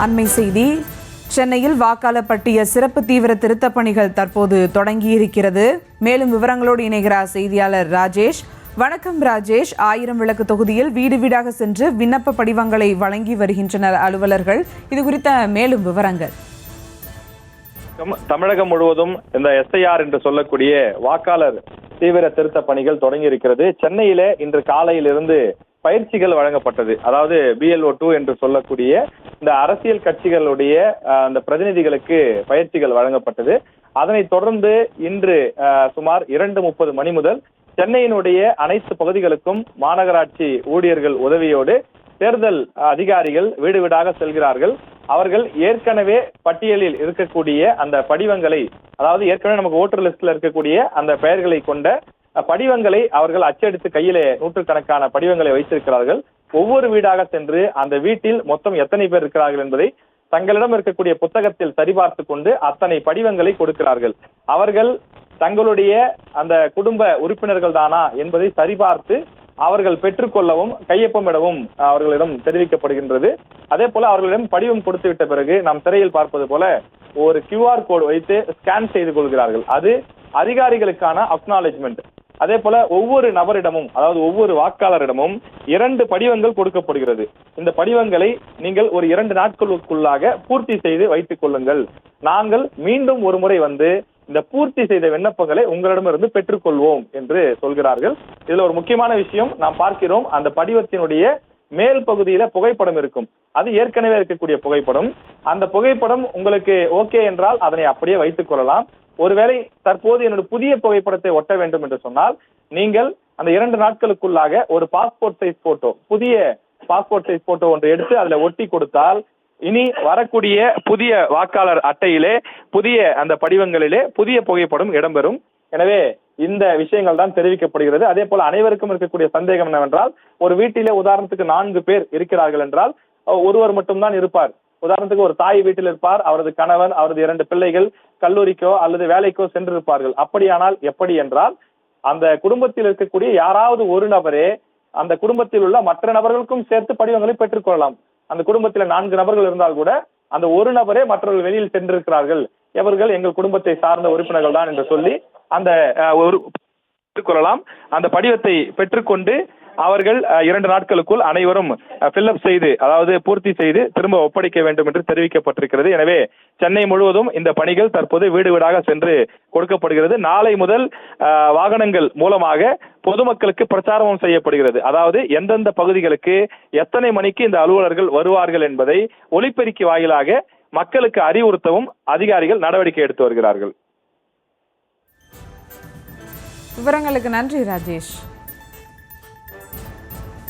அண்மை செய்தி. சென்னையில் வாக்காளர் பட்டியல் சிறப்பு தீவிர திருத்தப் பணிகள் தற்போது தொடங்கியிருக்கிறது. மேலும் விவரங்களோடு இணைகிறார் செய்தியாளர் ராஜேஷ். வணக்கம் ராஜேஷ். 1000 விளக்கு தொகுதியில் வீடு வீடாக சென்று விண்ணப்ப படிவங்களை வழங்கி வருகின்றனர் அலுவலர்கள். இது குறித்த மேலும் விவரங்கள். தமிழகம் முழுவதும் இந்த SIR என்று சொல்லக்கூடிய வாக்காளர் தீவிர திருத்த பணிகள் தொடங்கி இருக்கிறது. சென்னையில இன்று காலையிலிருந்து பயிற்சிகள் வழங்கப்பட்டது. அதாவது BLO2 என்று சொல்லக்கூடிய இந்த அரசியல் கட்சிகளுடைய அந்த பிரதிநிதிகளுக்கு பயிற்சிகள் வழங்கப்பட்டது. அதனைத் தொடர்ந்து இன்று சுமார் 2:30 மணி முதல் சென்னையினுடைய அனைத்து பகுதிகளுக்கும் மாநகராட்சி ஊழியர்கள் உதவியோடு தேர்தல் அதிகாரிகள் வீடு வீடாக செல்கிறார்கள். அவர்கள் ஏற்கனவே பட்டியலில் இருக்கக்கூடிய அந்த படிவங்களை, அதாவது ஏற்கனவே நமக்கு ஓட்டர் லிஸ்ட்ல இருக்கக்கூடிய அந்த பெயர்களை கொண்ட படிவங்களை அவர்கள் அச்சடித்து கையிலே நூற்றுக்கணக்கான படிவங்களை வைத்திருக்கிறார்கள். ஒவ்வொரு வீடாக சென்று அந்த வீட்டில் மொத்தம் எத்தனை பேர் இருக்கிறார்கள் என்பதை தங்களிடம் இருக்கக்கூடிய புத்தகத்தில் சரிபார்த்து கொண்டு அத்தனை படிவங்களை கொடுக்கிறார்கள். அவர்கள் தங்களுடைய அந்த குடும்ப உறுப்பினர்கள் தானா என்பதை சரிபார்த்து அவர்கள் பெற்றுக்கொள்ளவும் கையொப்பமிடவும் அவர்களிடம் தெரிவிக்கப்படுகின்றது. அதே போல அவர்களிடம் படிவம் கொடுத்து விட்ட பிறகு நாம் திரையில் பார்ப்பது போல ஒரு QR கோடு வைத்து ஸ்கேன் செய்து கொள்கிறார்கள். அது அதிகாரிகளுக்கான அக்னாலஜ்மெண்ட். அதே போல ஒவ்வொரு நபரிடமும், அதாவது ஒவ்வொரு வாக்காளரிடமும் 2 படிவங்கள் கொடுக்கப்படுகிறது. இந்த படிவங்களை நீங்கள் ஒரு 2 நாட்களுக்குள்ளாக பூர்த்தி செய்து வைத்துக் கொள்ளுங்கள். நாங்கள் மீண்டும் ஒரு முறை வந்து இந்த பூர்த்தி செய்த விண்ணப்பங்களை உங்களிடமிருந்து பெற்றுக்கொள்வோம் என்று சொல்கிறார்கள். இதுல ஒரு முக்கியமான விஷயம் நாம் பார்க்கிறோம். அந்த படிவத்தினுடைய மேல் பகுதியில புகைப்படம் இருக்கும். அது ஏற்கனவே இருக்கக்கூடிய புகைப்படம். அந்த புகைப்படம் உங்களுக்கு ஓகே என்றால் அதனை அப்படியே வைத்துக் கொள்ளலாம். ஒருவேளை தற்போது என்னோட புதிய புகைப்படத்தை ஒட்ட வேண்டும் என்று சொன்னால் நீங்கள் அந்த 2 நாட்களுக்குள்ளாக ஒரு பாஸ்போர்ட் சைஸ் போட்டோ, புதிய பாஸ்போர்ட் சைஸ் போட்டோ ஒன்று எடுத்து அதுல ஒட்டி கொடுத்தால் இனி வரக்கூடிய புதிய வாக்காளர் அட்டையிலே, புதிய அந்த படிவங்களிலே புதிய புகைப்படம் இடம்பெறும். எனவே இந்த விஷயங்கள் தான் தெரிவிக்கப்படுகிறது. அதே போல அனைவருக்கும் இருக்கக்கூடிய சந்தேகம் என்னவென்றால், ஒரு வீட்டிலே உதாரணத்துக்கு 4 பேர் இருக்கிறார்கள் என்றால் ஒருவர் மட்டும்தான் இருப்பார். உதாரணத்துக்கு ஒரு தாய் வீட்டில் இருப்பார், அவரது கணவன், அவரது 2 பிள்ளைகள் கல்லூரிக்கோ அல்லது வேலைக்கோ சென்றிருப்பார்கள். அப்படியானால் எப்படி என்றால், அந்த குடும்பத்தில் இருக்கக்கூடிய யாராவது ஒரு நபரே அந்த குடும்பத்தில் உள்ள மற்ற நபர்களுக்கும் சேர்த்து படிவங்களை பெற்றுக்கொள்ளலாம். அந்த குடும்பத்துல 4 நபர்கள் இருந்தால் கூட அந்த ஒரு நபரே மற்றவர்கள் வெளியில் சென்றிருக்கிறார்கள், இவர்கள் எங்கள் குடும்பத்தை சார்ந்த உறுப்பினர்கள் தான் என்று சொல்லி அந்த பெற்றுக்கொள்ளலாம். அந்த படிவத்தை பெற்றுக்கொண்டு அவர்கள் 2 நாட்களுக்குள் அனைவரும் ஃபில்அப் செய்து, அதாவது பூர்த்தி செய்து திரும்ப ஒப்படைக்க வேண்டும் என்று தெரிவிக்கப்பட்டிருக்கிறது. எனவே சென்னை முழுவதும் இந்த பணிகள் தற்போது வீடு வீடாக சென்று கொடுக்கப்படுகிறது. நாளை முதல் வாகனங்கள் மூலமாக பொதுமக்களுக்கு பிரச்சாரமும் செய்யப்படுகிறது. அதாவது எந்தெந்த பகுதிகளுக்கு எத்தனை மணிக்கு இந்த அலுவலர்கள் வருவார்கள் என்பதை ஒலிபெருக்கி வாயிலாக மக்களுக்கு அறிவுறுத்தவும் அதிகாரிகள் நடவடிக்கை எடுத்து வருகிறார்கள். விவரங்களுக்கு நன்றி ராஜேஷ்.